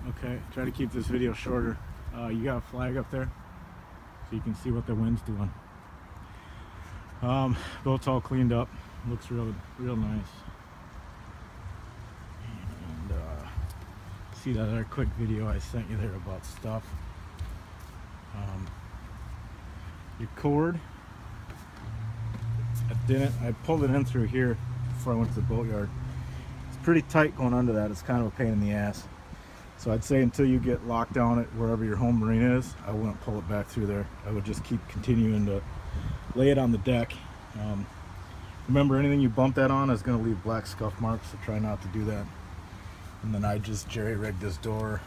Okay, try to keep this video shorter. You got a flag up there so you can see what the wind's doing. Boat's all cleaned up, looks real nice. And see that other quick video I sent you there about stuff. Your cord, I pulled it in through here before I went to the boatyard. It's pretty tight going under that. It's kind of a pain in the ass. So I'd say until you get locked down at wherever your home marine is, I wouldn't pull it back through there. I would just keep continuing to lay it on the deck. Remember, anything you bump that on is going to leave black scuff marks, so try not to do that. And then I just jerry-rigged this door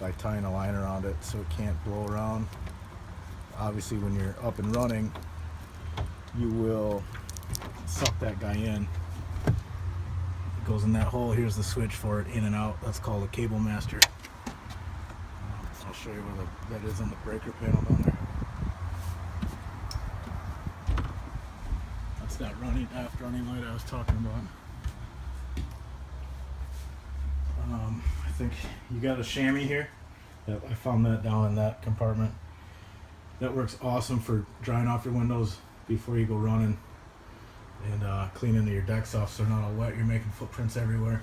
by tying a line around it so it can't blow around. Obviously, when you're up and running, you will suck that guy in. It goes in that hole. Here's the switch for it, in and out. That's called a cable master. I'll show you where that is on the breaker panel down there. That's that aft running light I was talking about. I think you got a chamois here. Yep, I found that down in that compartment. That works awesome for drying off your windows before you go running and cleaning your decks off so they're not all wet. You're making footprints everywhere.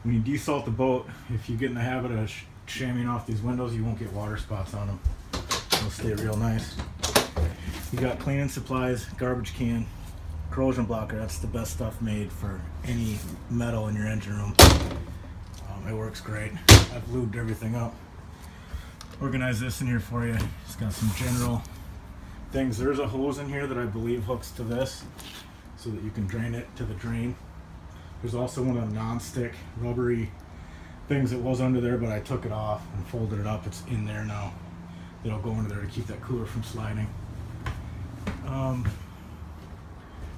When you desalt the boat, if you get in the habit of chamoising off these windows, you won't get water spots on them. They'll stay real nice. You got cleaning supplies, garbage can, corrosion blocker. That's the best stuff made for any metal in your engine room. It works great. I've lubed everything up. Organize this in here for you. Just got some general things. There's a hose in here that I believe hooks to this so that you can drain it to the drain. There's also one of the non-stick rubbery things that was under there, but I took it off and folded it up. It's in there now. It'll go under there to keep that cooler from sliding.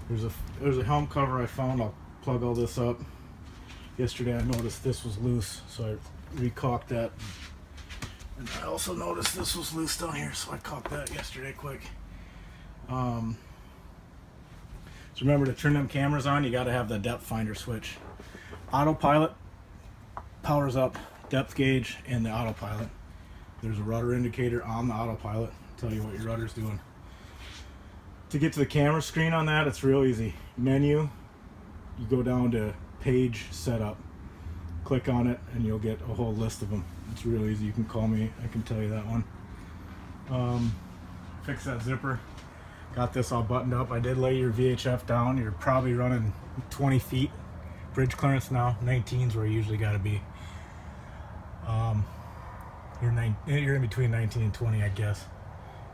There's a helm cover I found. I'll plug all this up. Yesterday I noticed this was loose, so I recaulked that. And I also noticed this was loose down here, so I caulked that yesterday quick. So remember, to turn them cameras on, you got to have the depth finder switch. Autopilot powers up depth gauge and the autopilot. There's a rudder indicator on the autopilot, tell you what your rudder's doing. To get to the camera screen on that, it's real easy. Menu, you go down to page setup, click on it, and you'll get a whole list of them. It's real easy. You can call me, I can tell you that one. Fix that zipper. Got this all buttoned up. I did lay your VHF down. You're probably running 20 feet bridge clearance now. 19's where you usually got to be. You're in between 19 and 20, I guess.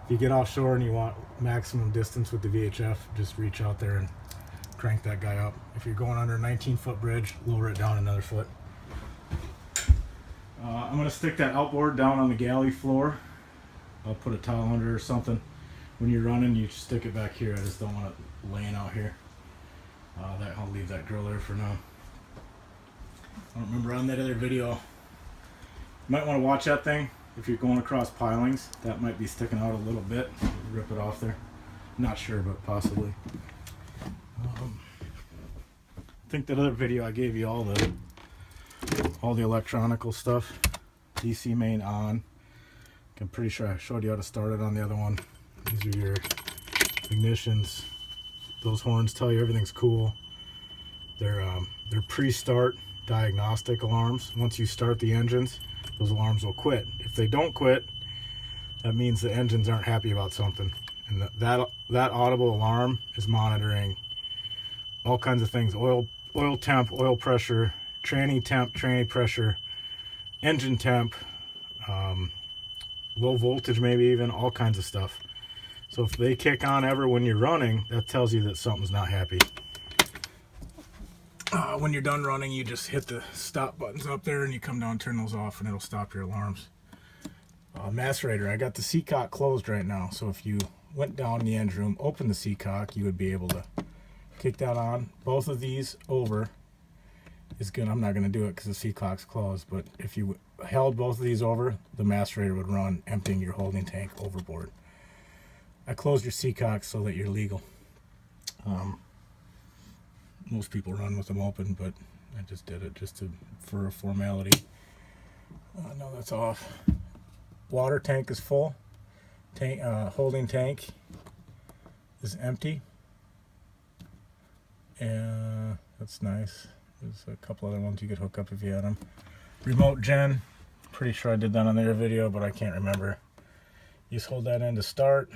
If you get offshore and you want maximum distance with the VHF, just reach out there and crank that guy up. If you're going under a 19-foot bridge, lower it down another foot. I'm going to stick that outboard down on the galley floor. I'll put a towel under or something. When you're running, you stick it back here. I just don't want it laying out here. I'll leave that grill there for now. I don't remember on that other video. You might want to watch that thing. If you're going across pilings, that might be sticking out a little bit. Rip it off there. Not sure, but possibly. I think that other video I gave you all the electronical stuff. DC main on. I'm pretty sure I showed you how to start it on the other one. These are your ignitions. Those horns tell you everything's cool. They're pre-start diagnostic alarms. Once you start the engines, those alarms will quit. If they don't quit, that means the engines aren't happy about something. And that audible alarm is monitoring all kinds of things: oil temp, oil pressure, tranny temp, tranny pressure, engine temp, low voltage, maybe even, all kinds of stuff. So if they kick on ever when you're running, that tells you that something's not happy. When you're done running, you just hit the stop buttons up there and you come down, turn those off, and it'll stop your alarms. Macerator, I got the seacock closed right now, so if you went down in the engine room, open the seacock, you would be able to kick that on. Both of these over is good. I'm not going to do it because the seacock's closed, but if you held both of these over, the macerator would run, emptying your holding tank overboard. I closed your seacock so that you're legal. Most people run with them open, but I just did it for a formality. No, that's off. Water tank is full. Tank, holding tank is empty. And that's nice. There's a couple other ones you could hook up if you had them. Remote gen. Pretty sure I did that on their video, but I can't remember. You just hold that in to start.